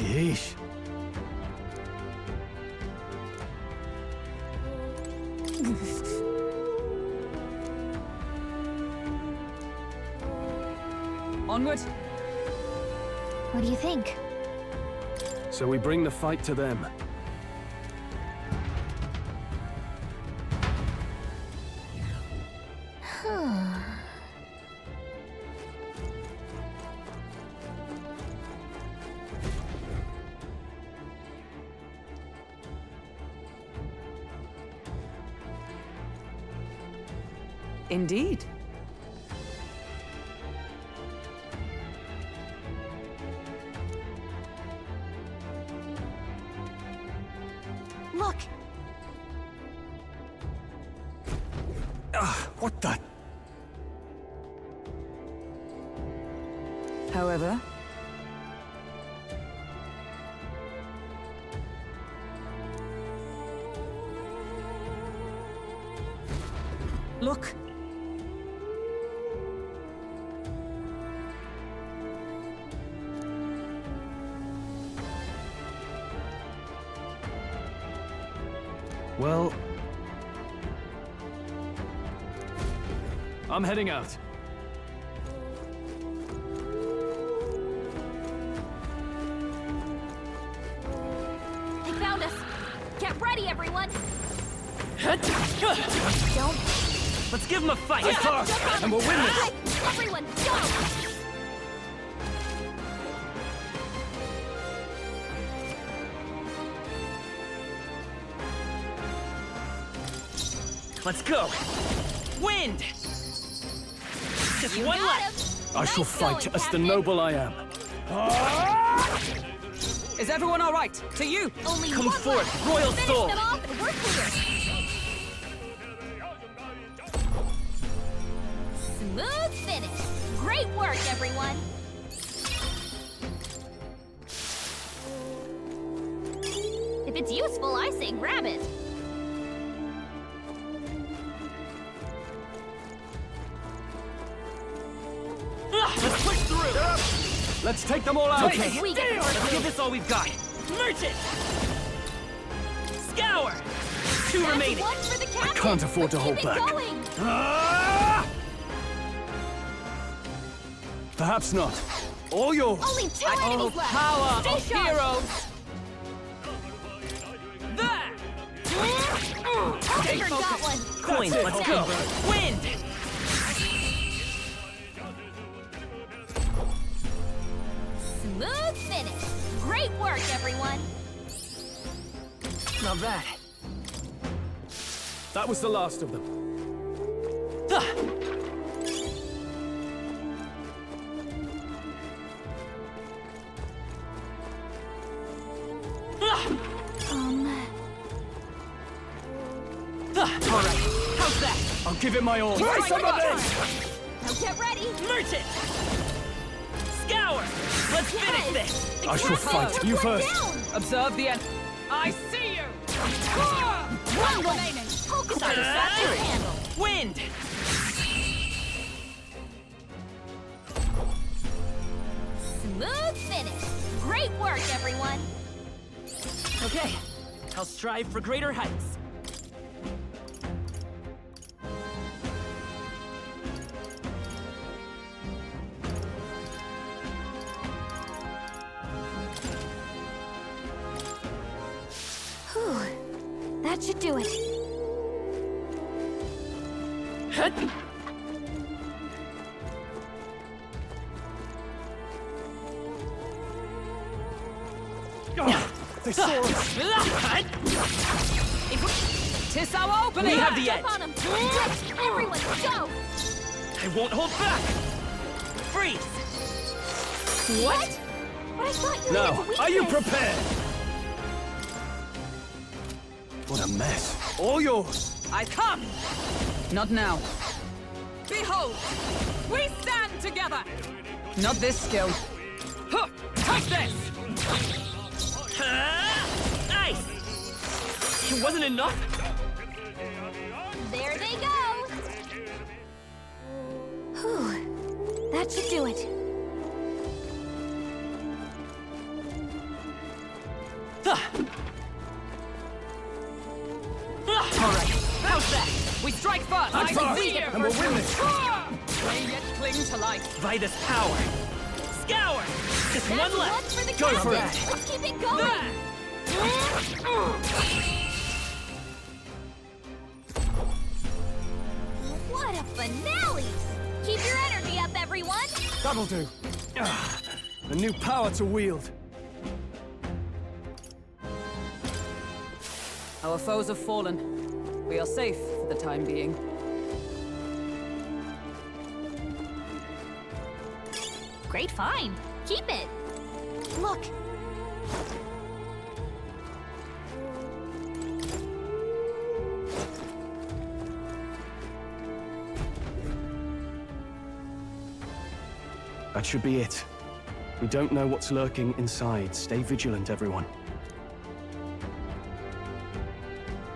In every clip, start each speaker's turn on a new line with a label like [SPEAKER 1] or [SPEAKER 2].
[SPEAKER 1] Yeesh.
[SPEAKER 2] Onward.
[SPEAKER 3] What do you think?
[SPEAKER 1] So we bring the fight to them.
[SPEAKER 2] Indeed.
[SPEAKER 3] Look!
[SPEAKER 1] What the?
[SPEAKER 2] However, look.
[SPEAKER 1] Well, I'm heading out.
[SPEAKER 3] They found us! Get ready, everyone! Don't...
[SPEAKER 4] Let's give them a fight!
[SPEAKER 1] And we'll win this!
[SPEAKER 3] Everyone, go!
[SPEAKER 4] Let's go! Wind! Just
[SPEAKER 3] You
[SPEAKER 4] one
[SPEAKER 3] got
[SPEAKER 4] left!
[SPEAKER 3] him.
[SPEAKER 1] I shall
[SPEAKER 3] Nice
[SPEAKER 1] fight
[SPEAKER 3] going,
[SPEAKER 1] as the
[SPEAKER 3] Captain.
[SPEAKER 1] noble I am.
[SPEAKER 2] Is everyone all right? To you!
[SPEAKER 3] Only
[SPEAKER 4] Come
[SPEAKER 3] one
[SPEAKER 4] forth,
[SPEAKER 3] left.
[SPEAKER 4] Royal
[SPEAKER 3] Finish
[SPEAKER 4] Soul!
[SPEAKER 3] them off and we're clear! Smooth finish! Great work, everyone! If it's useful, I say grab it!
[SPEAKER 4] Let's push through!
[SPEAKER 1] Let's take them all out.
[SPEAKER 4] Okay,
[SPEAKER 3] We get
[SPEAKER 4] let's give this all we've got! Merchant! Scour! Two
[SPEAKER 3] That's
[SPEAKER 4] remaining!
[SPEAKER 3] one for the captain!
[SPEAKER 1] can't afford to
[SPEAKER 3] Let's
[SPEAKER 1] hold
[SPEAKER 3] keep it
[SPEAKER 1] back.
[SPEAKER 3] going.
[SPEAKER 1] Perhaps not. All yours.
[SPEAKER 3] Only two
[SPEAKER 2] Oh,
[SPEAKER 3] enemies left!
[SPEAKER 2] power
[SPEAKER 3] Stay
[SPEAKER 2] of
[SPEAKER 3] sharp.
[SPEAKER 2] heroes!
[SPEAKER 4] There!
[SPEAKER 3] Tiger got one!
[SPEAKER 4] Coins,
[SPEAKER 1] it,
[SPEAKER 4] let's go! Wind!
[SPEAKER 3] Smooth finish! Great work, everyone!
[SPEAKER 4] Not bad.
[SPEAKER 1] That was the last of them.
[SPEAKER 4] Alright, how's that?
[SPEAKER 1] I'll give it my all.
[SPEAKER 3] Right,
[SPEAKER 1] Some of
[SPEAKER 3] right.
[SPEAKER 1] this!
[SPEAKER 3] Now get ready!
[SPEAKER 4] Merchant! Scour! Let's finish
[SPEAKER 3] Guys,
[SPEAKER 4] this!
[SPEAKER 3] the
[SPEAKER 1] I shall
[SPEAKER 3] captain
[SPEAKER 1] fight.
[SPEAKER 3] took
[SPEAKER 1] You
[SPEAKER 3] one
[SPEAKER 1] first.
[SPEAKER 3] down.
[SPEAKER 2] Observe the end. I see you! One remaining!
[SPEAKER 3] Focus on yourself and handle!
[SPEAKER 4] Wind!
[SPEAKER 3] Smooth finish! Great work, everyone!
[SPEAKER 4] Okay, I'll strive for greater heights.
[SPEAKER 3] Whew. That should do it.
[SPEAKER 1] They saw us.
[SPEAKER 2] Tis our opening!
[SPEAKER 4] We have the
[SPEAKER 3] Jump
[SPEAKER 4] edge.
[SPEAKER 3] on him! Everyone, go!
[SPEAKER 4] I won't hold back! Freeze! What?
[SPEAKER 3] But I thought you
[SPEAKER 1] Now,
[SPEAKER 3] had weakness.
[SPEAKER 1] are you prepared? What a mess. All yours.
[SPEAKER 2] I come! Not now. Behold! We stand together! Not this skill. Huh! Touch this!
[SPEAKER 4] Nice! It wasn't enough?
[SPEAKER 3] There they go! Whew. That should do it.
[SPEAKER 2] fear
[SPEAKER 1] And we'll win this!
[SPEAKER 2] May yet cling to life.
[SPEAKER 4] By this power. Scour! Just
[SPEAKER 3] That's
[SPEAKER 4] one
[SPEAKER 3] one
[SPEAKER 4] left.
[SPEAKER 3] for the
[SPEAKER 1] Go for
[SPEAKER 3] captain.
[SPEAKER 1] it.
[SPEAKER 3] Let's keep it going. What a finale! Keep your energy up, everyone.
[SPEAKER 1] That'll do. A new power to wield.
[SPEAKER 2] Our foes have fallen. We are safe for the time being.
[SPEAKER 3] Great find. Keep it. Look.
[SPEAKER 1] That should be it. We don't know what's lurking inside. Stay vigilant, everyone.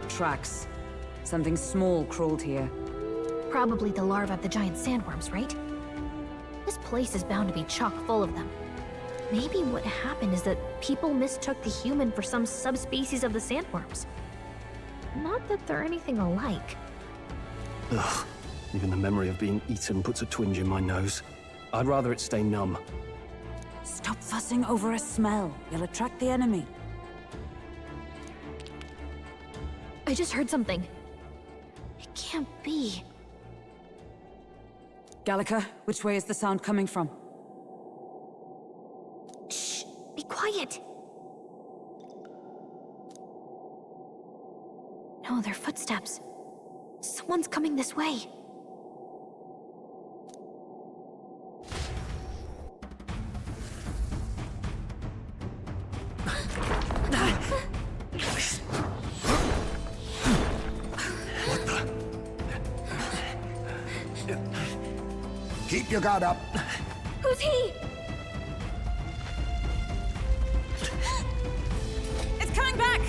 [SPEAKER 2] Tracks. Something small crawled here.
[SPEAKER 3] Probably the larvae of the giant sandworms, right? This place is bound to be chock full of them. Maybe what happened is that people mistook the human for some subspecies of the sandworms. Not that they're anything alike.
[SPEAKER 1] Ugh. Even the memory of being eaten puts a twinge in my nose. I'd rather it stay numb.
[SPEAKER 2] Stop fussing over a smell. You'll attract the enemy.
[SPEAKER 3] I just heard something. It can't be.
[SPEAKER 2] Gallica, which way is the sound coming from?
[SPEAKER 3] Shh! Be quiet! No, they're footsteps. Someone's coming this way.
[SPEAKER 5] Keep your guard up.
[SPEAKER 3] Who's he?
[SPEAKER 2] It's coming back!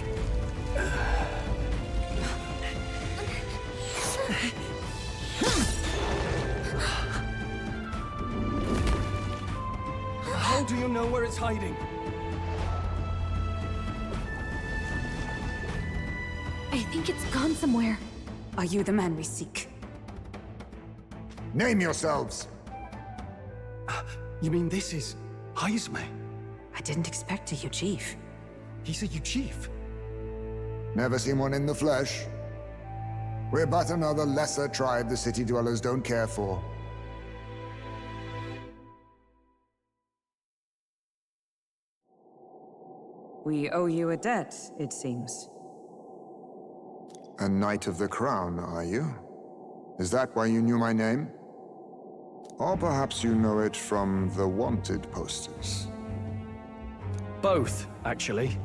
[SPEAKER 1] How do you know where it's hiding?
[SPEAKER 3] I think it's gone somewhere.
[SPEAKER 2] Are you the man we seek?
[SPEAKER 5] Name yourselves.
[SPEAKER 1] You mean this is Heismay?
[SPEAKER 2] I didn't expect you, Chief.
[SPEAKER 1] He's a chief.
[SPEAKER 5] Never seen one in the flesh. We're but another lesser tribe the city dwellers don't care for.
[SPEAKER 2] We owe you a debt, it seems.
[SPEAKER 5] A Knight of the Crown, are you? Is that why you knew my name? Or perhaps you know it from the wanted posters.
[SPEAKER 1] Both, actually.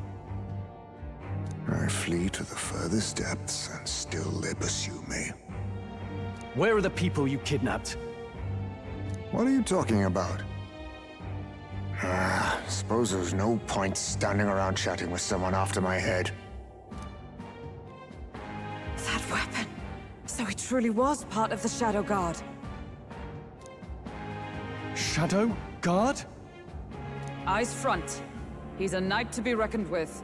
[SPEAKER 5] I flee to the furthest depths, and still they pursue me.
[SPEAKER 1] Where are the people you kidnapped?
[SPEAKER 5] What are you talking about? Suppose there's no point standing around chatting with someone after my head.
[SPEAKER 2] That weapon. So he truly was part of the Shadow Guard.
[SPEAKER 1] Shadow Guard?
[SPEAKER 2] Eyes front. He's a knight to be reckoned with.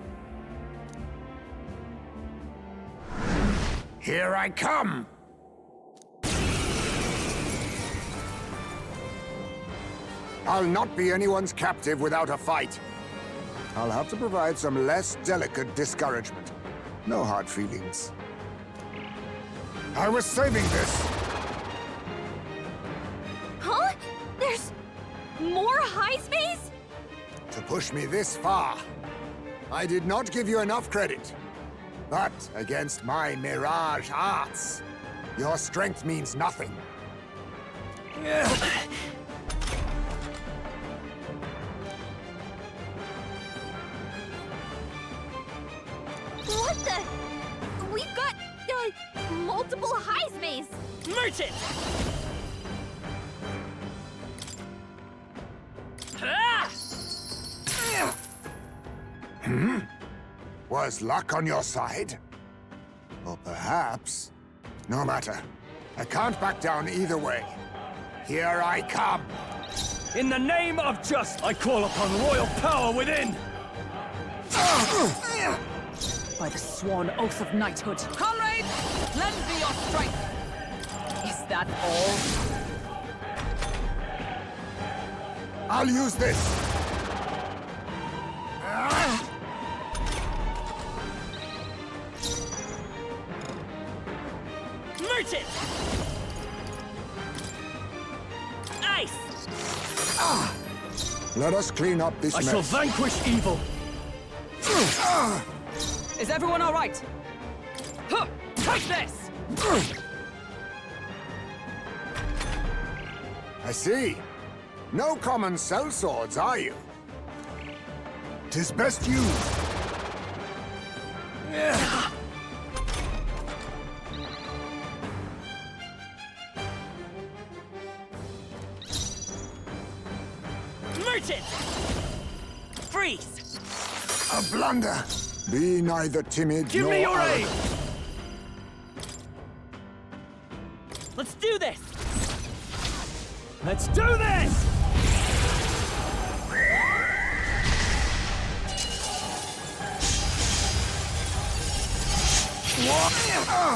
[SPEAKER 5] Here I come! I'll not be anyone's captive without a fight. I'll have to provide some less delicate discouragement. No hard feelings. I was saving this!
[SPEAKER 3] Huh? There's more Heismays?
[SPEAKER 5] To push me this far. I did not give you enough credit. But against my mirage arts, your strength means nothing.
[SPEAKER 3] What the? We've got, multiple Heismays!
[SPEAKER 4] Merchant! Ah!
[SPEAKER 5] Was luck on your side? Or perhaps... No matter. I can't back down either way. Here I come!
[SPEAKER 1] In the name of just, I call upon royal power within!
[SPEAKER 2] By the sworn oath of knighthood. Comrades, lend me your strength. Is that all?
[SPEAKER 5] I'll use this!
[SPEAKER 4] Merchant! Ice!
[SPEAKER 5] Let us clean up this
[SPEAKER 1] I
[SPEAKER 5] mess.
[SPEAKER 1] shall vanquish evil!
[SPEAKER 2] Is everyone all right? Huh, take this!
[SPEAKER 5] I see. No common sellswords, are you? 'Tis best used.
[SPEAKER 4] Merchant! Freeze!
[SPEAKER 5] A blunder. Be neither timid
[SPEAKER 1] Give
[SPEAKER 5] nor
[SPEAKER 1] me your aid!
[SPEAKER 5] arrogant.
[SPEAKER 4] Let's do this!
[SPEAKER 1] Let's do this!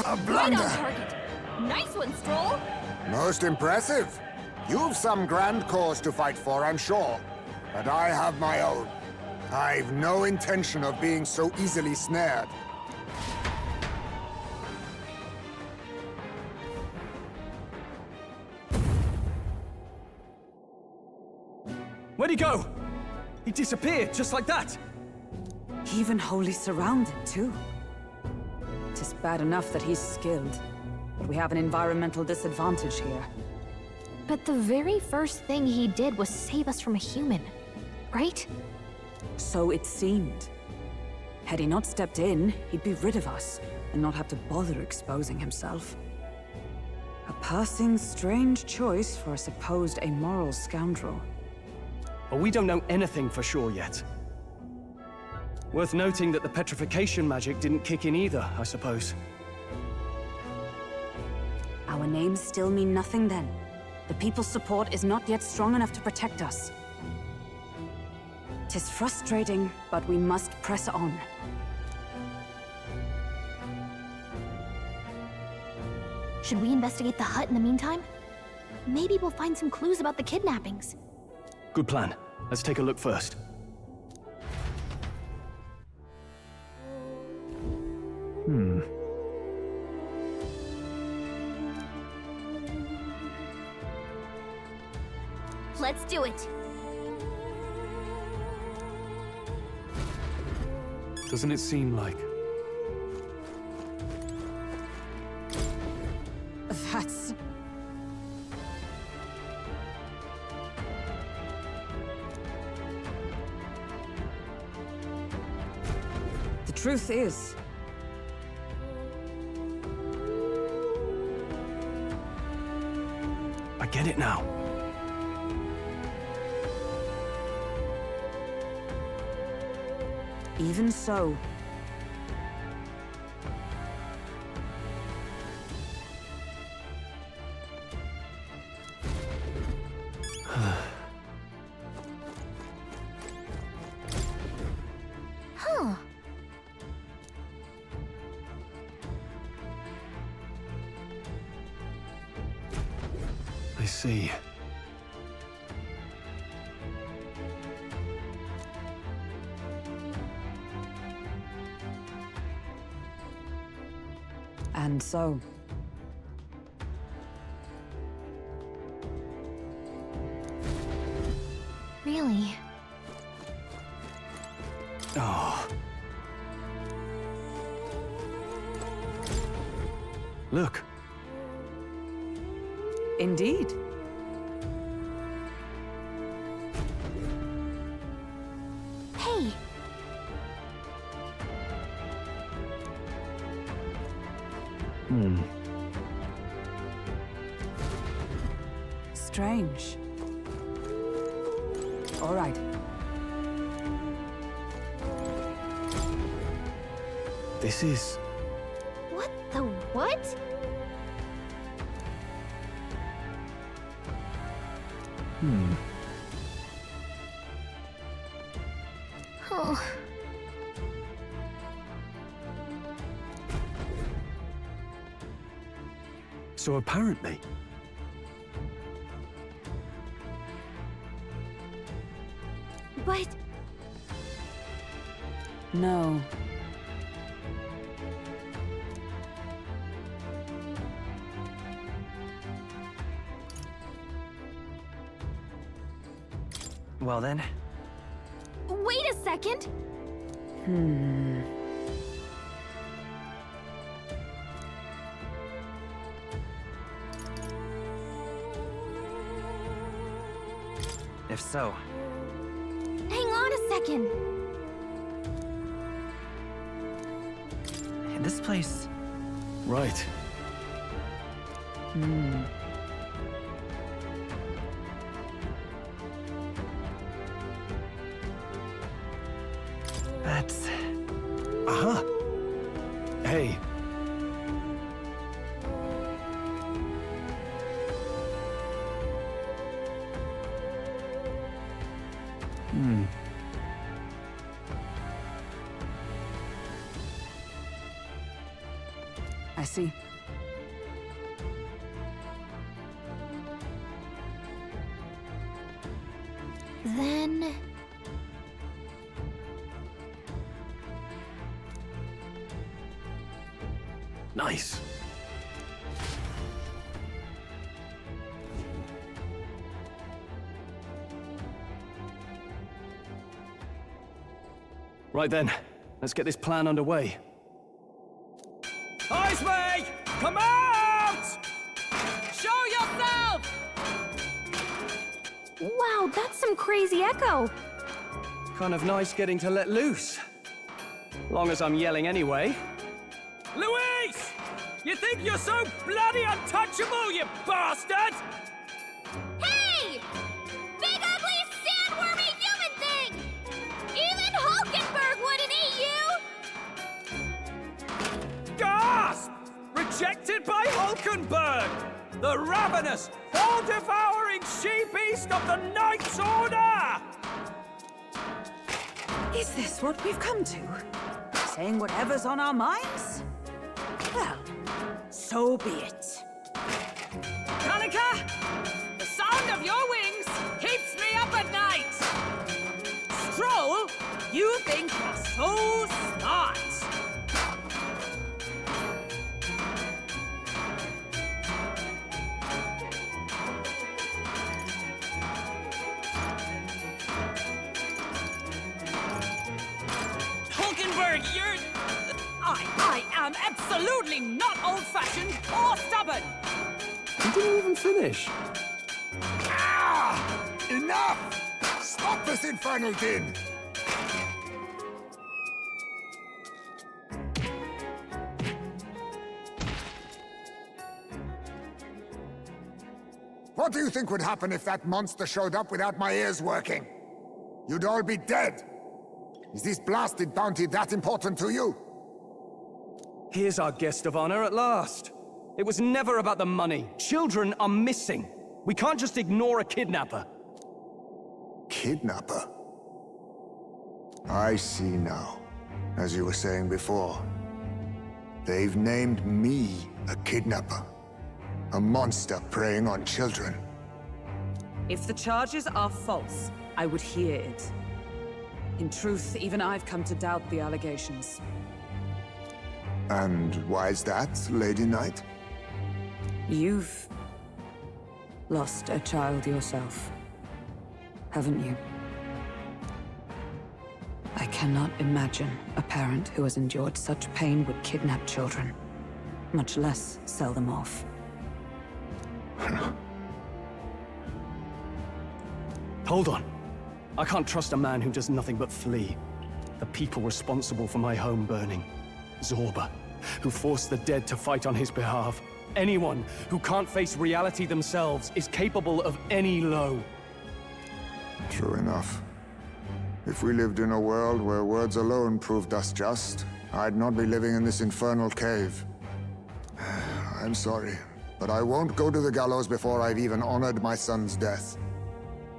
[SPEAKER 5] A
[SPEAKER 3] Right
[SPEAKER 5] blunder.
[SPEAKER 3] on target. Nice one, Stroll.
[SPEAKER 5] Most impressive. You've some grand cause to fight for, I'm sure. But I have my own. I've no intention of being so easily snared.
[SPEAKER 1] Where'd he go? He disappeared, just like that.
[SPEAKER 2] Even wholly surrounded, too. Tis bad enough that he's skilled, but we have an environmental disadvantage here.
[SPEAKER 3] But the very first thing he did was save us from a human, right?
[SPEAKER 2] So it seemed. Had he not stepped in, he'd be rid of us, and not have to bother exposing himself. A passing, strange choice for a supposed amoral scoundrel.
[SPEAKER 1] Well, we don't know anything for sure yet. Worth noting that the petrification magic didn't kick in either, I suppose.
[SPEAKER 2] Our names still mean nothing then. The people's support is not yet strong enough to protect us. 'Tis frustrating, but we must press on.
[SPEAKER 3] Should we investigate the hut in the meantime? Maybe we'll find some clues about the kidnappings.
[SPEAKER 1] Good plan. Let's take a look first.
[SPEAKER 3] Let's do it.
[SPEAKER 1] Doesn't it seem like?
[SPEAKER 2] That's... The truth is...
[SPEAKER 1] I get it now.
[SPEAKER 2] Even so...
[SPEAKER 3] Huh.
[SPEAKER 1] I see.
[SPEAKER 2] And so...
[SPEAKER 3] Really?
[SPEAKER 1] Oh. Look.
[SPEAKER 2] Indeed.
[SPEAKER 3] Hey,
[SPEAKER 2] Strange. All right.
[SPEAKER 1] This is...
[SPEAKER 3] what the what? Oh.
[SPEAKER 1] So apparently...
[SPEAKER 3] But
[SPEAKER 2] No.
[SPEAKER 4] Well then,
[SPEAKER 3] wait a second.
[SPEAKER 4] if so,
[SPEAKER 3] Hang on a second.
[SPEAKER 4] this place...
[SPEAKER 1] Right.
[SPEAKER 4] That's...
[SPEAKER 1] Aha! Hey.
[SPEAKER 2] I see.
[SPEAKER 3] Then
[SPEAKER 1] Nice. Right then, let's get this plan underway.
[SPEAKER 4] Heismay! Come out! Show yourself!
[SPEAKER 3] wow, that's some crazy echo.
[SPEAKER 1] Kind of nice getting to let loose. Long as I'm yelling anyway.
[SPEAKER 4] Luis! You think you're so bloody untouchable, you bastard?
[SPEAKER 3] Hey! Big ugly sandwormy human thing! Even Hulkenberg wouldn't eat you!
[SPEAKER 4] Gasp! Rejected by Hulkenberg! The ravenous, all-devouring she-beast of the Knight's Order!
[SPEAKER 2] Is this what we've come to? Saying whatever's on our minds? Well, so be it.
[SPEAKER 4] Kanika! The sound of your wings keeps me up at night! Stroll, you think you're so smart! Hulkenberg, you're... I am absolutely not old-fashioned or stubborn!
[SPEAKER 1] You didn't even finish.
[SPEAKER 5] Ah! Enough! Stop this infernal din! What do you think would happen if that monster showed up without my ears working? You'd all be dead! Is this blasted bounty that important to you?
[SPEAKER 1] Here's our guest of honor at last. It was never about the money. Children are missing. We can't just ignore a kidnapper.
[SPEAKER 5] Kidnapper? I see now. As you were saying before, they've named me a kidnapper. A monster preying on children.
[SPEAKER 2] If the charges are false, I would hear it. In truth, even I've come to doubt the allegations.
[SPEAKER 5] And why is that, Lady Knight?
[SPEAKER 2] You've lost a child yourself, haven't you? I cannot imagine a parent who has endured such pain would kidnap children, much less sell them off.
[SPEAKER 1] Hold on. I can't trust a man who does nothing but flee. The people responsible for my home burning. Zorba, who forced the dead to fight on his behalf. Anyone who can't face reality themselves is capable of any low.
[SPEAKER 5] True enough. If we lived in a world where words alone proved us just, I'd not be living in this infernal cave. I'm sorry, but I won't go to the gallows before I've even honored my son's death.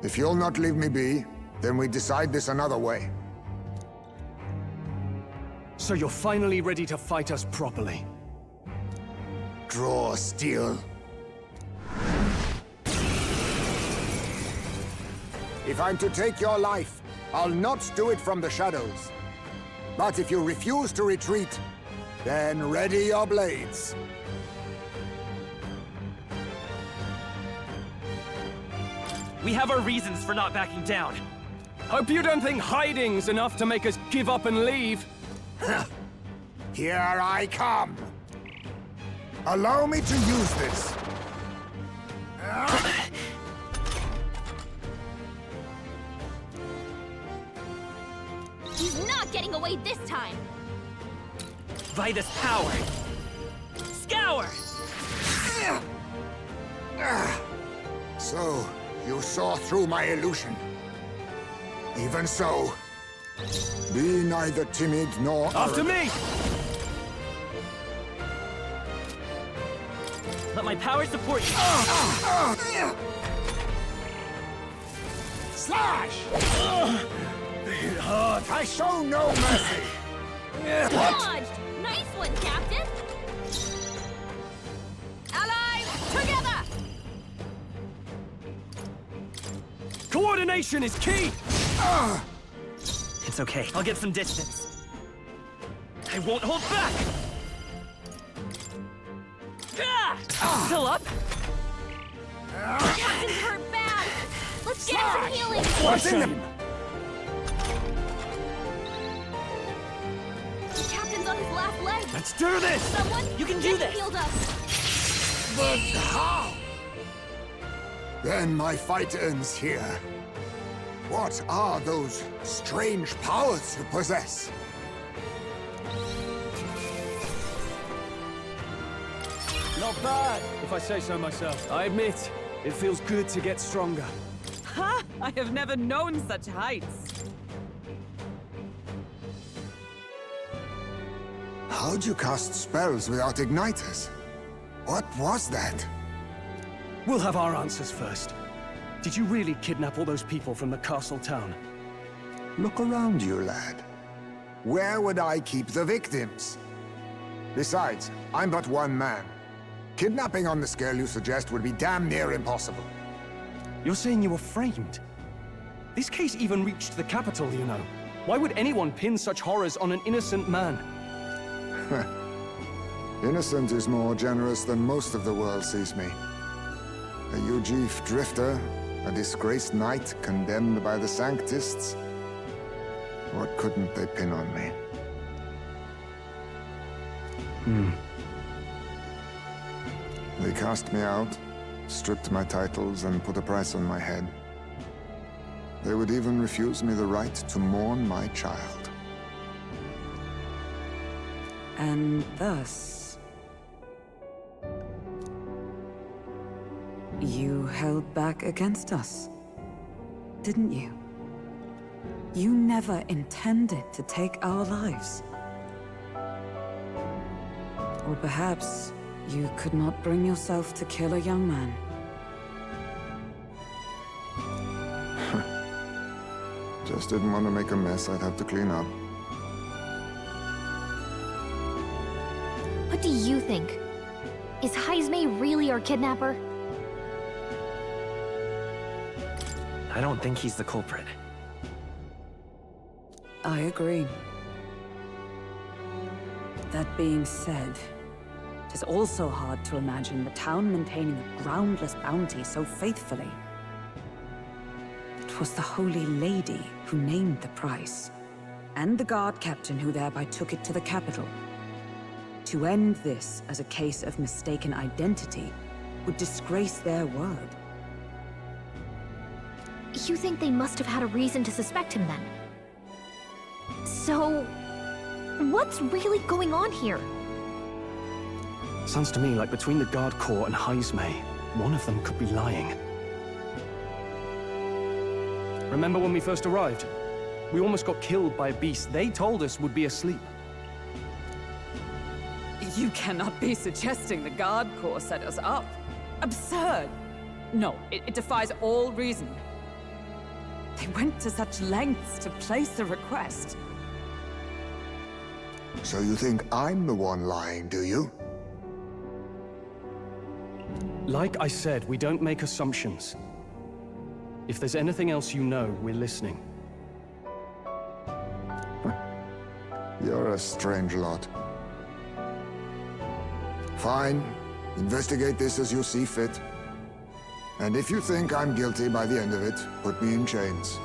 [SPEAKER 5] If you'll not leave me be, then we decide this another way.
[SPEAKER 1] So you're finally ready to fight us properly.
[SPEAKER 5] Draw steel, If I'm to take your life, I'll not do it from the shadows. But if you refuse to retreat, then ready your blades.
[SPEAKER 6] We have our reasons for not backing down.
[SPEAKER 1] Hope you don't think hiding's enough to make us give up and leave.
[SPEAKER 5] Here I come. Allow me to use this.
[SPEAKER 3] He's not getting away this time!
[SPEAKER 6] Vitus power! Scour!
[SPEAKER 5] So, you saw through my illusion. Even so, be neither timid nor
[SPEAKER 1] After me!
[SPEAKER 6] Let my power support you!
[SPEAKER 5] Slash! I show no mercy!
[SPEAKER 3] Dodged! Nice one, Captain!
[SPEAKER 4] Allies, together!
[SPEAKER 1] Coordination is key!
[SPEAKER 6] It's okay, I'll get some distance. I won't hold back! Still up?
[SPEAKER 3] Captain's hurt bad! Let's get him some healing!
[SPEAKER 5] What's in them?
[SPEAKER 3] The captain's on his last leg!
[SPEAKER 1] Let's do this!
[SPEAKER 3] Someone,
[SPEAKER 6] You can
[SPEAKER 3] get
[SPEAKER 6] do
[SPEAKER 3] him
[SPEAKER 6] this.
[SPEAKER 3] healed up!
[SPEAKER 5] But how? Then my fight ends here. What are those strange powers you possess?
[SPEAKER 1] Not bad, if I say so myself. I admit, it feels good to get stronger.
[SPEAKER 4] Ha! I have never known such heights.
[SPEAKER 5] How'd you cast spells without igniters? What was that?
[SPEAKER 1] We'll have our answers first. Did you really kidnap all those people from the castle town?
[SPEAKER 5] Look around you, lad. Where would I keep the victims? Besides, I'm but one man. Kidnapping on the scale you suggest would be damn near impossible.
[SPEAKER 1] You're saying you were framed? This case even reached the capital, you know. Why would anyone pin such horrors on an innocent man?
[SPEAKER 5] Innocent is more generous than most of the world sees me. A Ujif drifter, a disgraced knight condemned by the Sanctists. What couldn't they pin on me? They cast me out, stripped my titles, and put a price on my head. They would even refuse me the right to mourn my child.
[SPEAKER 2] And thus, you held back against us, didn't you? You never intended to take our lives. Or perhaps you could not bring yourself to kill a young man.
[SPEAKER 5] Just didn't want to make a mess I'd have to clean up.
[SPEAKER 3] What do you think? Is Heismay really our kidnapper?
[SPEAKER 6] I don't think he's the culprit.
[SPEAKER 2] I agree. That being said, it is also hard to imagine the town maintaining a groundless bounty so faithfully. It was the Holy Lady who named the price, and the guard captain who thereby took it to the capital. To end this as a case of mistaken identity would disgrace their word.
[SPEAKER 3] You think they must have had a reason to suspect him then? So, what's really going on here?
[SPEAKER 1] Sounds to me like between the Guard Corps and Heismay, one of them could be lying. Remember when we first arrived? We almost got killed by a beast they told us would be asleep.
[SPEAKER 4] You cannot be suggesting the Guard Corps set us up. Absurd! No, it defies all reason. They went to such lengths to place a request.
[SPEAKER 5] So you think I'm the one lying, do you?
[SPEAKER 1] Like I said, we don't make assumptions. If there's anything else you know, we're listening.
[SPEAKER 5] You're a strange lot. Fine. Investigate this as you see fit. And if you think I'm guilty by the end of it, put me in chains.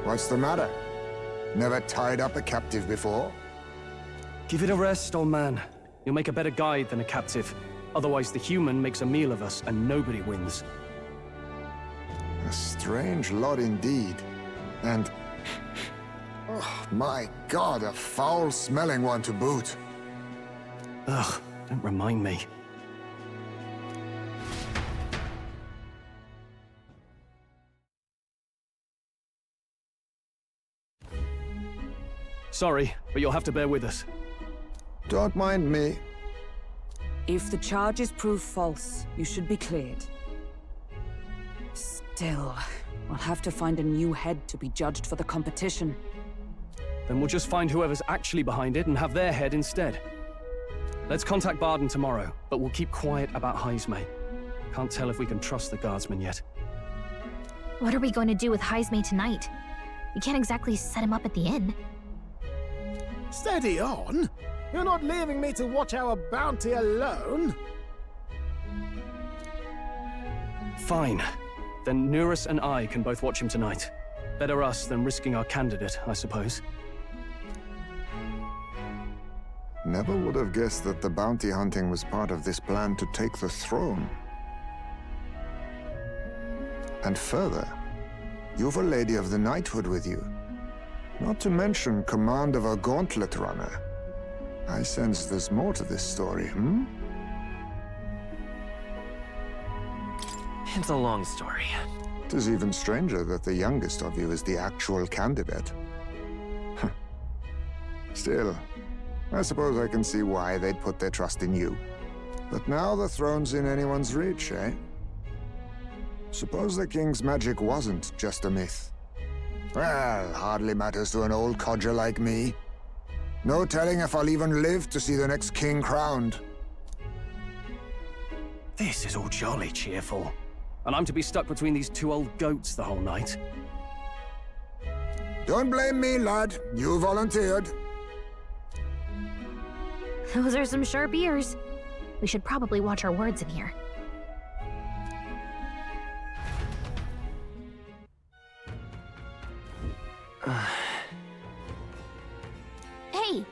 [SPEAKER 5] What's the matter? Never tied up a captive before?
[SPEAKER 1] Give it a rest, old man. You'll make a better guide than a captive. Otherwise, the human makes a meal of us, and nobody wins.
[SPEAKER 5] A strange lot indeed. And... oh, my God, a foul-smelling one to boot.
[SPEAKER 1] Ugh, don't remind me. Sorry, but you'll have to bear with us.
[SPEAKER 5] Don't mind me.
[SPEAKER 2] If the charges prove false, you should be cleared. Still, we'll have to find a new head to be judged for the competition.
[SPEAKER 1] Then we'll just find whoever's actually behind it and have their head instead. Let's contact Barden tomorrow, but we'll keep quiet about Heismay. Can't tell if we can trust the guardsman yet.
[SPEAKER 3] What are we going to do with Heismay tonight? We can't exactly set him up at the inn.
[SPEAKER 7] Steady on! You're not leaving me to watch our bounty alone!
[SPEAKER 1] Fine. Then Nurus and I can both watch him tonight. Better us than risking our candidate, I suppose.
[SPEAKER 5] Never would have guessed that the bounty hunting was part of this plan to take the throne. And further, you've a Lady of the Knighthood with you. Not to mention command of a gauntlet runner. I sense there's more to this story, hmm?
[SPEAKER 6] It's a long story.
[SPEAKER 5] It is even stranger that the youngest of you is the actual candidate. Still, I suppose I can see why they'd put their trust in you. But now the throne's in anyone's reach, eh? Suppose the king's magic wasn't just a myth. Well, hardly matters to an old codger like me. No telling if I'll even live to see the next king crowned.
[SPEAKER 1] This is all jolly cheerful. And I'm to be stuck between these two old goats the whole night.
[SPEAKER 5] Don't blame me, lad. You volunteered.
[SPEAKER 3] Those are some sharp ears. We should probably watch our words in here. Hey!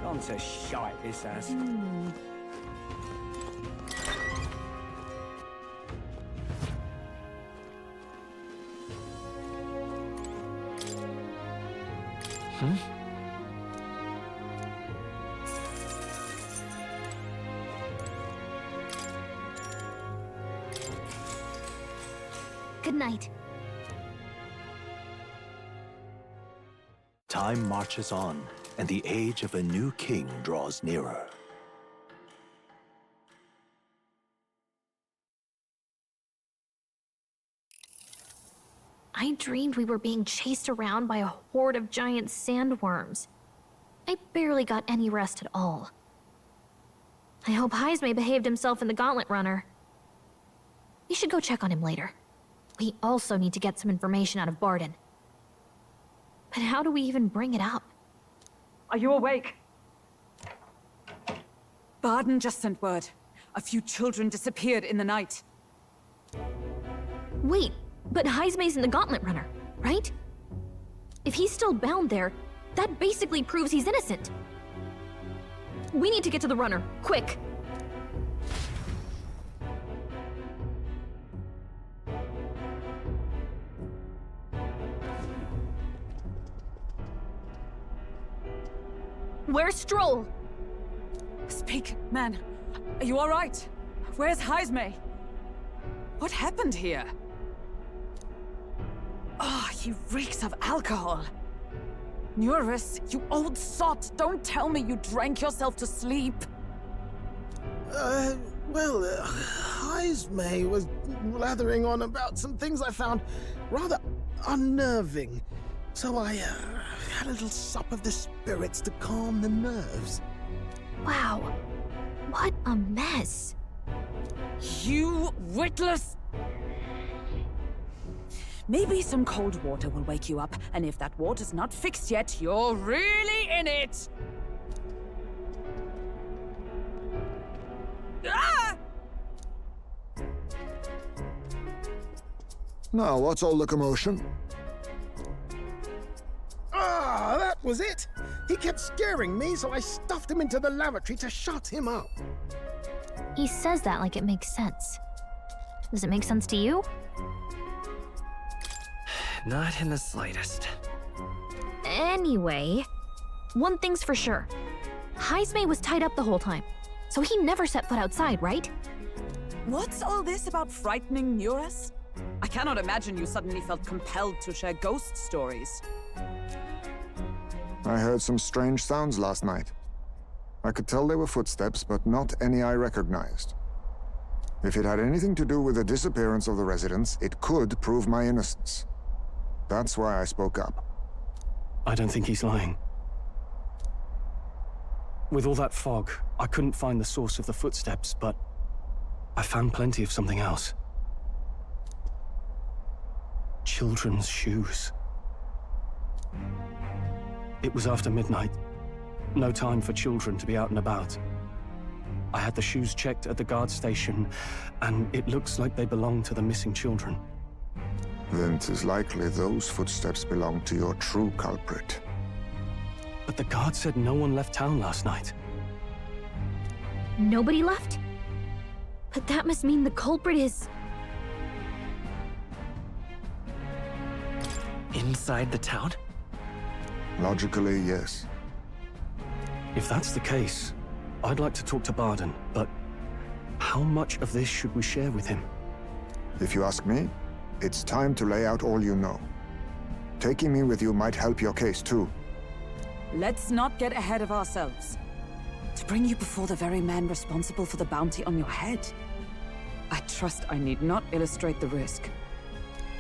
[SPEAKER 8] Gone to shite, this has.
[SPEAKER 3] Good night.
[SPEAKER 9] Time marches on, and the age of a new king draws nearer.
[SPEAKER 3] I dreamed we were being chased around by a horde of giant sandworms. I barely got any rest at all. I hope Heismay behaved himself in the Gauntlet Runner. We should go check on him later. We also need to get some information out of Barden. But how do we even bring it up?
[SPEAKER 4] Are you awake? Barden just sent word. A few children disappeared in the night.
[SPEAKER 3] Wait, but Heismay's in the Gauntlet Runner, right? If he's still bound there, that basically proves he's innocent. We need to get to the runner, quick! Where's Stroll?
[SPEAKER 4] Speak, man. Are you all right? Where's Heismay? What happened here? Oh, he reeks of alcohol. Nurus, you old sot, don't tell me you drank yourself to sleep.
[SPEAKER 7] Well, Heismay was blathering on about some things I found rather unnerving. So I had a little sup of the spirits to calm the nerves.
[SPEAKER 3] Wow. What a mess.
[SPEAKER 4] You witless... Maybe some cold water will wake you up, and if that water's not fixed yet, you're really in it! Ah!
[SPEAKER 5] Now, what's all the commotion?
[SPEAKER 7] Ah, that was it! He kept scaring me, so I stuffed him into the lavatory to shut him up.
[SPEAKER 3] He says that like it makes sense. Does it make sense to you?
[SPEAKER 6] Not in the slightest.
[SPEAKER 3] Anyway, one thing's for sure. Heismay was tied up the whole time, so he never set foot outside, right?
[SPEAKER 4] What's all this about frightening Eurus? I cannot imagine you suddenly felt compelled to share ghost stories.
[SPEAKER 5] I heard some strange sounds last night. I could tell they were footsteps, but not any I recognized. If it had anything to do with the disappearance of the residents, it could prove my innocence. That's why I spoke up.
[SPEAKER 1] I don't think he's lying. With all that fog, I couldn't find the source of the footsteps, but I found plenty of something else. Children's shoes. It was after midnight. No time for children to be out and about. I had the shoes checked at the guard station, and it looks like they belong to the missing children.
[SPEAKER 5] Then 'tis likely those footsteps belong to your true culprit.
[SPEAKER 1] But the guard said no one left town last night.
[SPEAKER 3] Nobody left? But that must mean the culprit is...
[SPEAKER 6] Inside the town?
[SPEAKER 5] Logically, yes.
[SPEAKER 1] If that's the case, I'd like to talk to Barden, but how much of this should we share with him?
[SPEAKER 5] If you ask me, it's time to lay out all you know. Taking me with you might help your case, too.
[SPEAKER 4] Let's not get ahead of ourselves. To bring you before the very man responsible for the bounty on your head. I trust I need not illustrate the risk.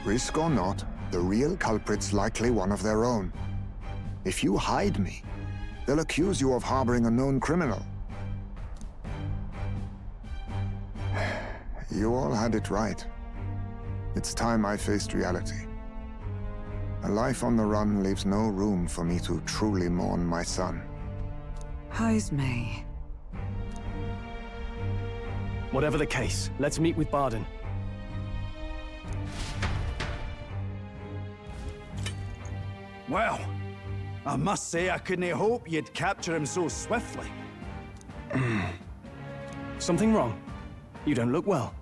[SPEAKER 5] Risk or not, the real culprit's likely one of their own. If you hide me, they'll accuse you of harboring a known criminal. You all had it right. It's time I faced reality. A life on the run leaves no room for me to truly mourn my son.
[SPEAKER 4] Heismay.
[SPEAKER 1] Whatever the case, let's meet with Barden.
[SPEAKER 8] Well, I must say I couldn't hope you'd capture him so swiftly.
[SPEAKER 1] Something wrong? You don't look well.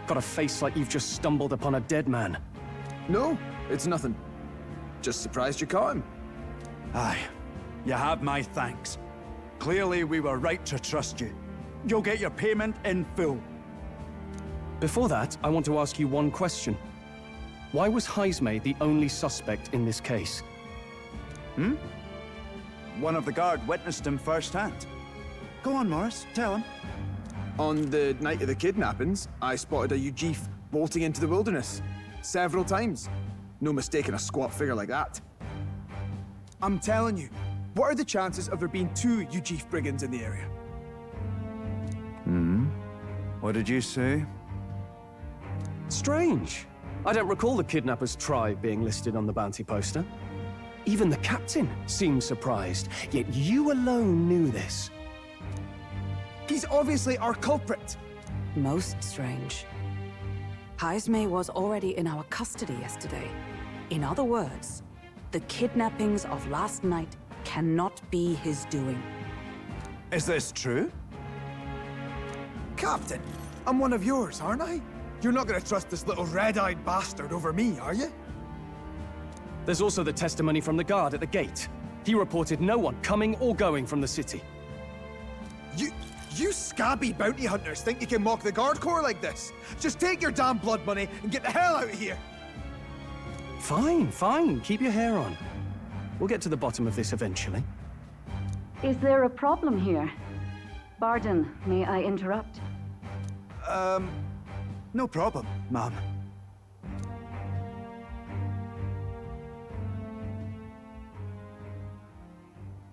[SPEAKER 1] Got a face like you've just stumbled upon a dead man.
[SPEAKER 10] No, it's nothing. Just surprised you caught him.
[SPEAKER 8] Aye, you have my thanks. Clearly we were right to trust you. You'll get your payment in full.
[SPEAKER 1] Before that, I want to ask you one question. Why was Heismay the only suspect in this case?
[SPEAKER 8] One of the guard witnessed him firsthand. Go on, Morris, tell him.
[SPEAKER 10] On the night of the kidnappings, I spotted a Ujif bolting into the wilderness. Several times. No mistaking a squat figure like that. I'm telling you, what are the chances of there being 2 Ujif brigands in the area?
[SPEAKER 8] What did you say?
[SPEAKER 1] Strange. I don't recall the kidnapper's tribe being listed on the bounty poster. Even the captain seemed surprised, yet you alone knew this.
[SPEAKER 10] He's obviously our culprit.
[SPEAKER 4] Most strange. Heismay was already in our custody yesterday. In other words, the kidnappings of last night cannot be his doing.
[SPEAKER 8] Is this true?
[SPEAKER 10] Captain, I'm one of yours, aren't I? You're not gonna trust this little red-eyed bastard over me, are you?
[SPEAKER 1] There's also the testimony from the guard at the gate. He reported no one coming or going from the city.
[SPEAKER 10] You scabby bounty hunters think you can mock the guard corps like this? Just take your damn blood money and get the hell out of here!
[SPEAKER 1] Fine, fine. Keep your hair on. We'll get to the bottom of this eventually.
[SPEAKER 11] Is there a problem here? Barden, may I interrupt?
[SPEAKER 8] No problem, ma'am.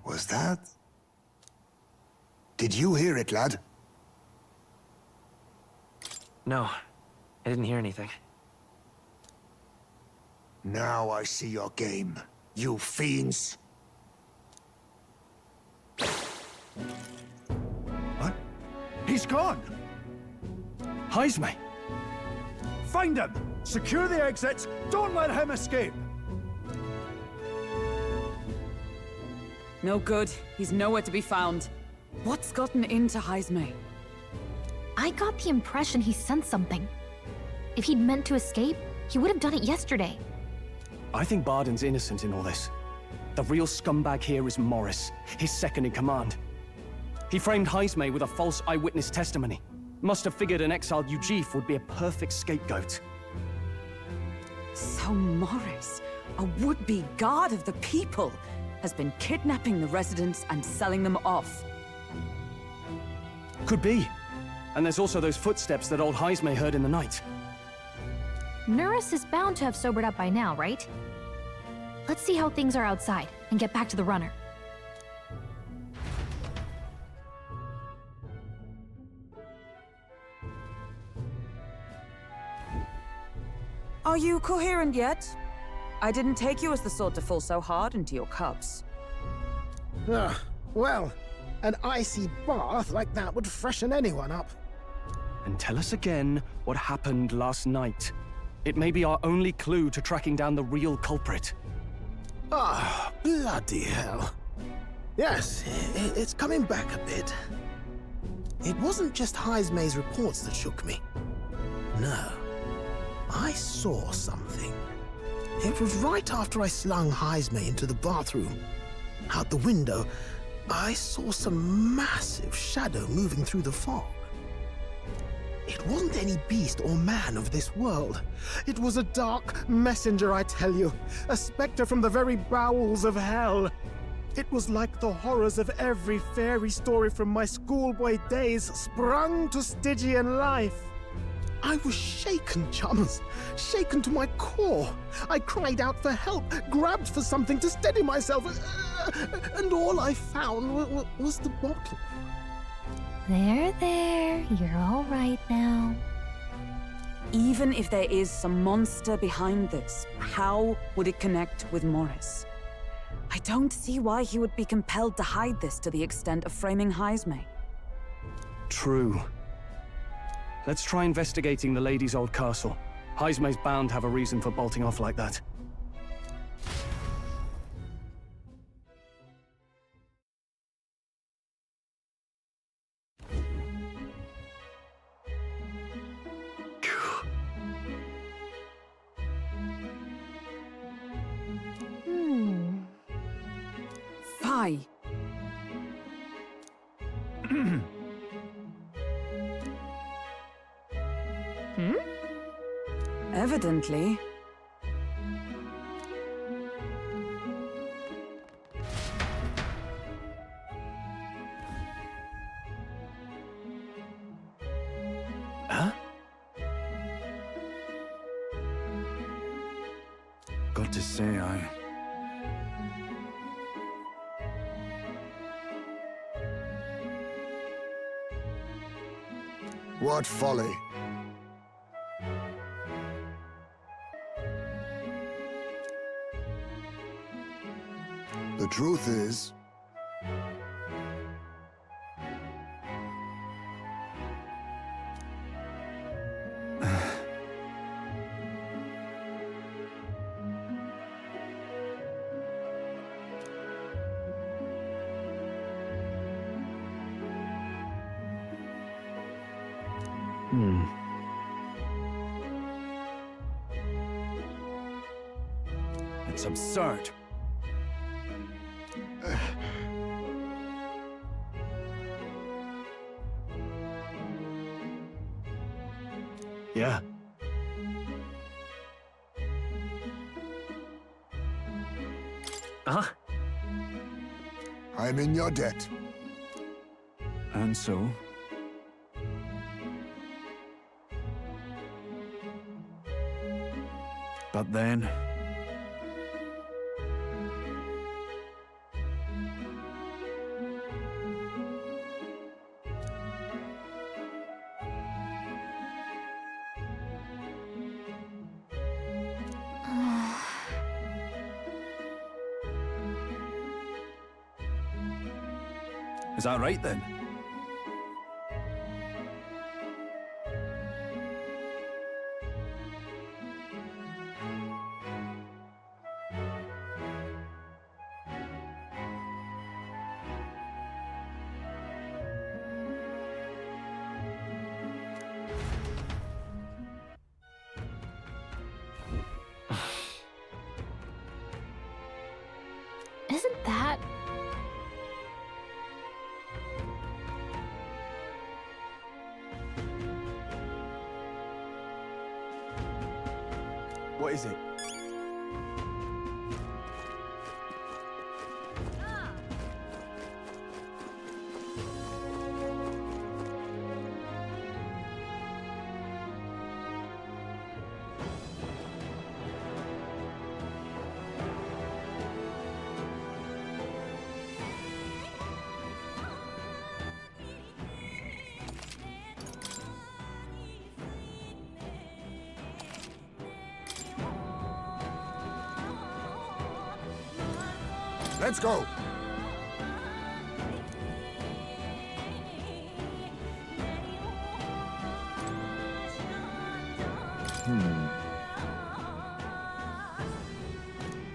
[SPEAKER 5] Was that? Did you hear it, lad?
[SPEAKER 6] No, I didn't hear anything.
[SPEAKER 5] Now I see your game, you fiends.
[SPEAKER 8] What? He's gone!
[SPEAKER 1] Heismay!
[SPEAKER 8] Find him! Secure the exits! Don't let him escape!
[SPEAKER 4] No good. He's nowhere to be found. What's gotten into Heismay?
[SPEAKER 3] I got the impression he sensed something. If he'd meant to escape, he would have done it yesterday.
[SPEAKER 1] I think Barden's innocent in all this. The real scumbag here is Morris, his second in command. He framed Heismay with a false eyewitness testimony. Must have figured an exiled Ujif would be a perfect scapegoat.
[SPEAKER 4] So Morris, a would-be guard of the people, has been kidnapping the residents and selling them off.
[SPEAKER 1] Could be. And there's also those footsteps that old Heismay heard in the night.
[SPEAKER 3] Nurus is bound to have sobered up by now, right? Let's see how things are outside and get back to the runner.
[SPEAKER 4] Are you coherent yet? I didn't take you as the sort to fall so hard into your cups.
[SPEAKER 7] Well, an icy bath like that would freshen anyone up.
[SPEAKER 1] And tell us again what happened last night. It may be our only clue to tracking down the real culprit.
[SPEAKER 7] Ah, bloody hell. Yes, it's coming back a bit. It wasn't just Heismay's reports that shook me. No, I saw something. It was right after I slung Heismay into the bathroom. Out the window, I saw some massive shadow moving through the fog. It wasn't any beast or man of this world. It was a dark messenger, I tell you. A specter from the very bowels of hell. It was like the horrors of every fairy story from my schoolboy days sprung to Stygian life. I was shaken, chums. Shaken to my core. I cried out for help, grabbed for something to steady myself, and all I found was the bottle.
[SPEAKER 3] There, you're all right now.
[SPEAKER 4] Even if there is some monster behind this, how would it connect with Morris? I don't see why he would be compelled to hide this to the extent of framing Heismay.
[SPEAKER 1] True. Let's try investigating the lady's old castle. Heismay's bound to have a reason for bolting off like that.
[SPEAKER 4] Fi. Evidently.
[SPEAKER 1] Huh?
[SPEAKER 8] Got to say,
[SPEAKER 5] What folly. The truth is,
[SPEAKER 8] it's absurd.
[SPEAKER 1] Yeah.
[SPEAKER 6] Uh-huh.
[SPEAKER 5] I'm in your debt.
[SPEAKER 8] And so? But then... Is that right then?
[SPEAKER 3] Isn't that...
[SPEAKER 10] What is it?
[SPEAKER 5] Let's go.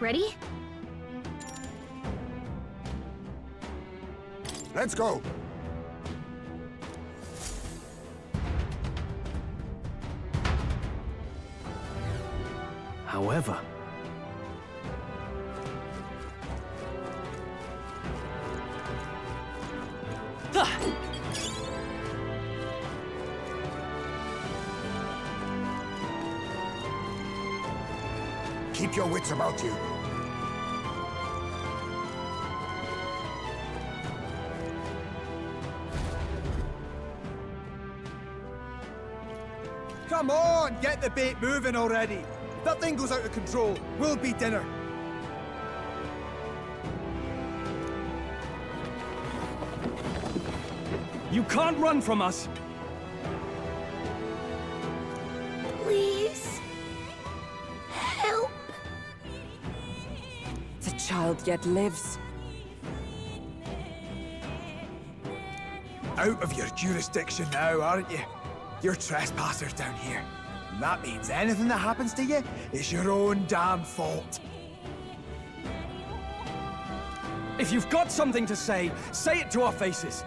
[SPEAKER 3] Ready?
[SPEAKER 5] Let's go.
[SPEAKER 1] However,
[SPEAKER 5] keep your wits about you.
[SPEAKER 10] Come on, get the bait moving already. If that thing goes out of control, we'll be dinner.
[SPEAKER 1] you can't run from us!
[SPEAKER 3] Please. Help.
[SPEAKER 4] The child yet lives.
[SPEAKER 10] Out of your jurisdiction now, aren't you? You're trespassers down here. And that means anything that happens to you is your own damn fault.
[SPEAKER 1] If you've got something to say it to our faces.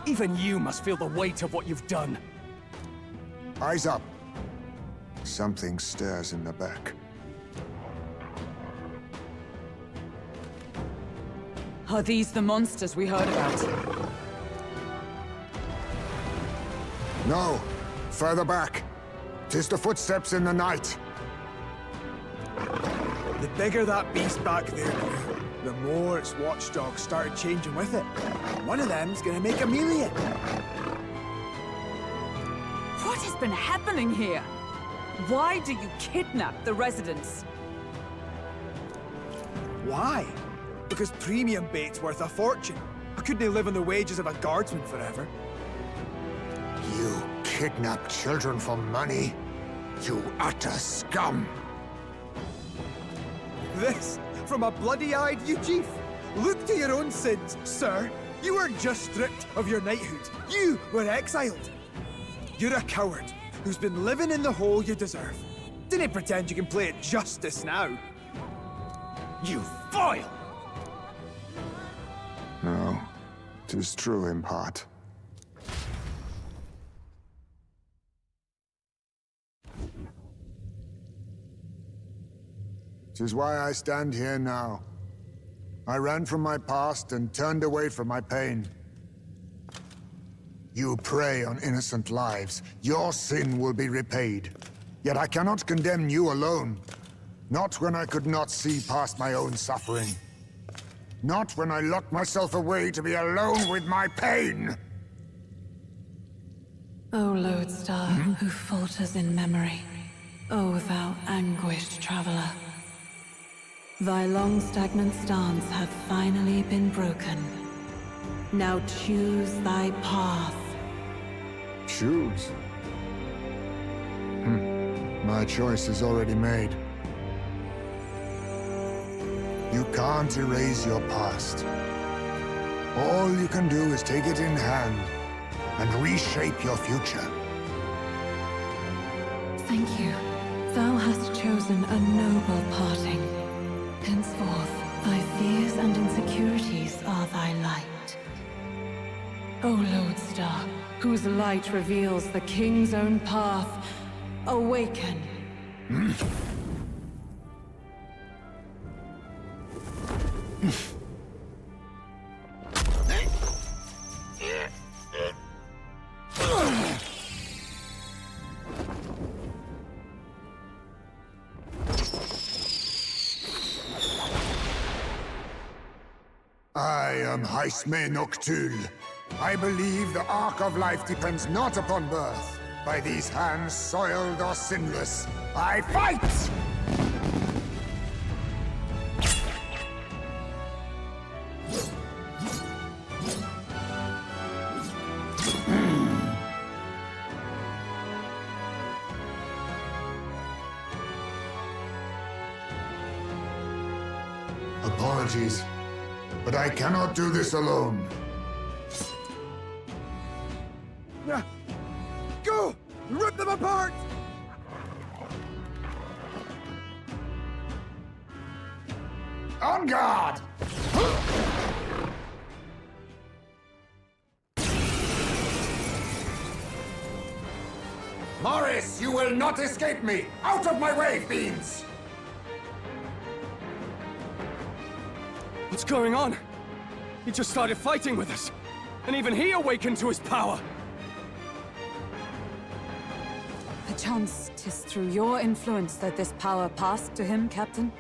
[SPEAKER 1] Even you must feel the weight of what you've done.
[SPEAKER 5] Eyes up. Something stirs in the back.
[SPEAKER 4] Are these the monsters we heard about?
[SPEAKER 5] No. Further back. 'Tis the footsteps in the night.
[SPEAKER 10] The bigger that beast back there grew, the more its watchdogs started changing with it. One of them's gonna make Amelia.
[SPEAKER 4] What has been happening here? Why do you kidnap the residents?
[SPEAKER 10] Why? Because premium bait's worth a fortune. I couldn't live on the wages of a guardsman forever.
[SPEAKER 5] You kidnap children for money? You utter scum!
[SPEAKER 10] This from a bloody-eyed Eugene. Look to your own sins, sir. You weren't just stripped of your knighthood. You were exiled. You're a coward who's been living in the hole you deserve. Didn't pretend you can play at justice now.
[SPEAKER 1] You foil!
[SPEAKER 5] No, 'tis true in part. 'Tis why I stand here now. I ran from my past and turned away from my pain. You prey on innocent lives. Your sin will be repaid. Yet I cannot condemn you alone. Not when I could not see past my own suffering. Not when I locked myself away to be alone with my pain.
[SPEAKER 11] O Lodestar, who falters in memory,
[SPEAKER 2] O thou anguished traveler. Thy long stagnant stance hath finally been broken. Now choose thy path.
[SPEAKER 5] Choose? My choice is already made. You can't erase your past. All you can do is take it in hand and reshape your future.
[SPEAKER 2] Thank you. Thou hast chosen a noble parting. Henceforth, thy fears and insecurities are thy light. O Lodestar, whose light reveals the king's own path, awaken.
[SPEAKER 5] I am Heismay Noctul. I believe the arc of life depends not upon birth. By these hands, soiled or sinless, I fight! Apologies, but I cannot do this alone.
[SPEAKER 10] Go! Rip them apart!
[SPEAKER 5] On guard! Morris, you will not escape me! Out of my way, fiends!
[SPEAKER 1] What's going on? He just started fighting with us. And even he awakened to his power.
[SPEAKER 4] Perchance 'tis through your influence that this power passed to him, Captain?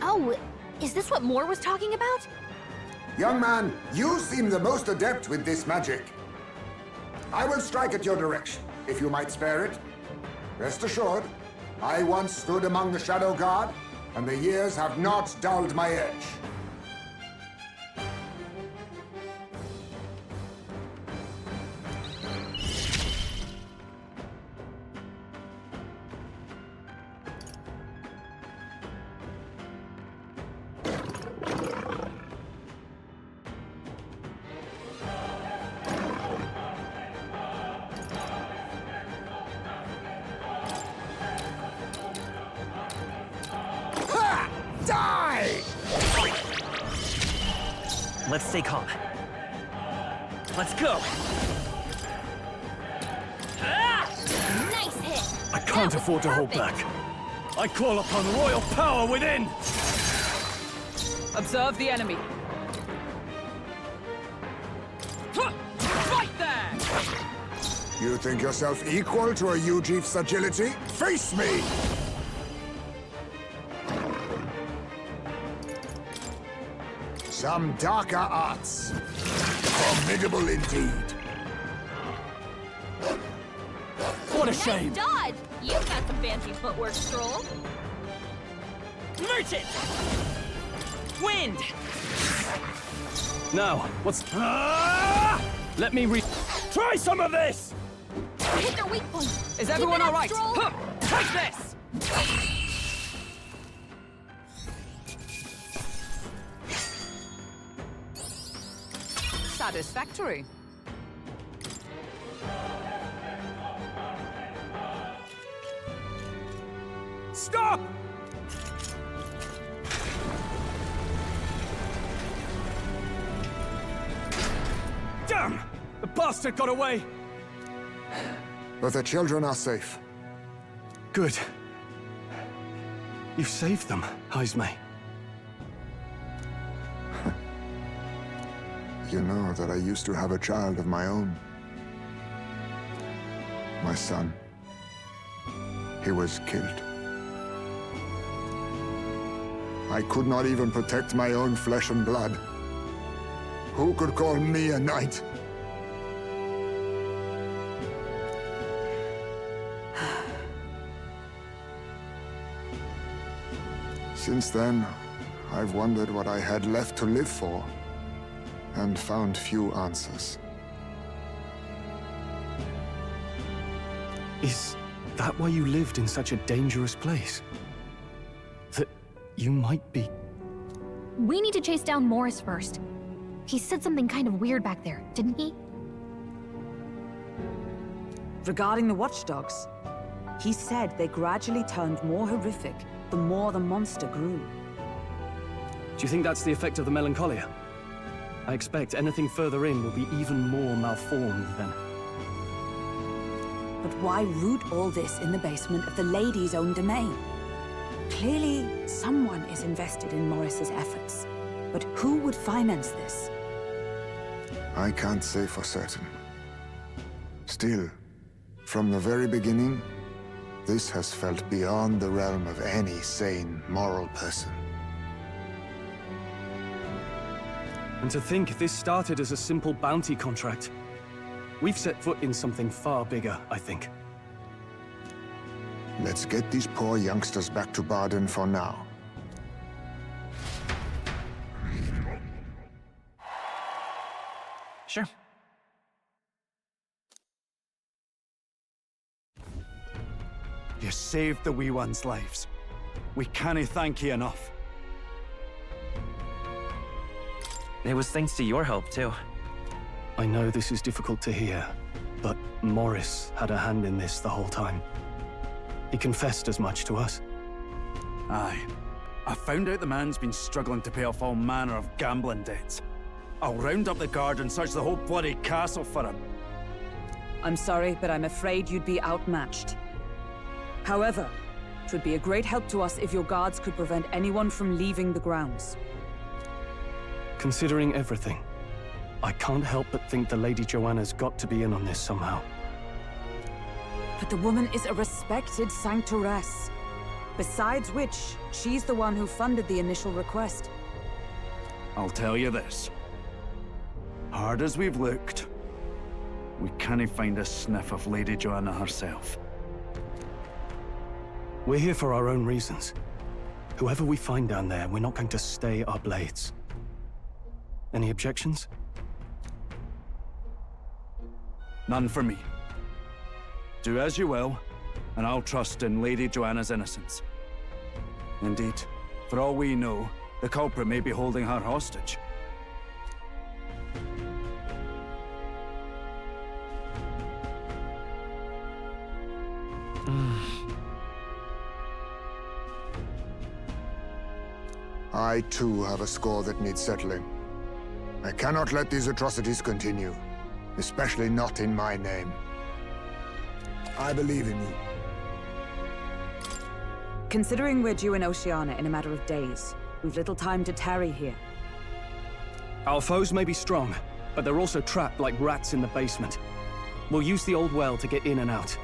[SPEAKER 3] Oh, is this what Moore was talking about?
[SPEAKER 5] Young man, you seem the most adept with this magic. I will strike at your direction, if you might spare it. Rest assured, I once stood among the Shadow Guard, and the years have not dulled my edge.
[SPEAKER 6] Let's stay calm. Let's go!
[SPEAKER 3] Nice hit!
[SPEAKER 1] I can't afford to hold back. I call upon royal power within!
[SPEAKER 4] Observe the enemy. Right there!
[SPEAKER 5] You think yourself equal to a Ujif's agility? Face me! Some darker arts. Formidable indeed.
[SPEAKER 1] What a shame!
[SPEAKER 3] Dodge! You've got some fancy footwork, Stroll.
[SPEAKER 6] Merchant! Wind!
[SPEAKER 1] Now, what's... Let me try some of this!
[SPEAKER 3] Hit their weak point.
[SPEAKER 4] Is everyone all right?
[SPEAKER 3] Stroll.
[SPEAKER 4] Take this! Satisfactory.
[SPEAKER 1] Stop! Damn! The bastard got away!
[SPEAKER 5] But the children are safe.
[SPEAKER 1] Good. You saved them, Heismay.
[SPEAKER 5] You know that I used to have a child of my own. My son. He was killed. I could not even protect my own flesh and blood. Who could call me a knight? Since then, I've wondered what I had left to live for, and found few answers.
[SPEAKER 1] Is that why you lived in such a dangerous place? That you might be...
[SPEAKER 3] We need to chase down Morris first. He said something kind of weird back there, didn't he?
[SPEAKER 2] Regarding the watchdogs, he said they gradually turned more horrific the more the monster grew.
[SPEAKER 1] Do you think that's the effect of the melancholia? I expect anything further in will be even more malformed then.
[SPEAKER 2] But why root all this in the basement of the lady's own domain? Clearly, someone is invested in Morris's efforts. But who would finance this?
[SPEAKER 5] I can't say for certain. Still, from the very beginning, this has felt beyond the realm of any sane, moral person.
[SPEAKER 1] And to think this started as a simple bounty contract. We've set foot in something far bigger, I think.
[SPEAKER 5] Let's get these poor youngsters back to Baden for now.
[SPEAKER 6] Sure.
[SPEAKER 8] You saved the wee ones' lives. We cannae thank you enough.
[SPEAKER 6] It was thanks to your help, too.
[SPEAKER 1] I know this is difficult to hear, but Morris had a hand in this the whole time. He confessed as much to us.
[SPEAKER 8] Aye. I found out the man's been struggling to pay off all manner of gambling debts. I'll round up the guard and search the whole bloody castle for him.
[SPEAKER 2] I'm sorry, but I'm afraid you'd be outmatched. However, it would be a great help to us if your guards could prevent anyone from leaving the grounds.
[SPEAKER 1] Considering everything, I can't help but think the Lady Joanna's got to be in on this somehow.
[SPEAKER 2] But the woman is a respected sanctoress. Besides which, she's the one who funded the initial request.
[SPEAKER 8] I'll tell you this. Hard as we've looked, we cannae find a sniff of Lady Joanna herself.
[SPEAKER 1] We're here for our own reasons. Whoever we find down there, we're not going to stay our blades. Any objections?
[SPEAKER 8] None for me. Do as you will, and I'll trust in Lady Joanna's innocence. Indeed, for all we know, the culprit may be holding her hostage.
[SPEAKER 5] I too have a score that needs settling. I cannot let these atrocities continue, especially not in my name. I believe in you.
[SPEAKER 2] Considering we're due in Oceania in a matter of days, we've little time to tarry here.
[SPEAKER 1] Our foes may be strong, but they're also trapped like rats in the basement. We'll use the old well to get in and out.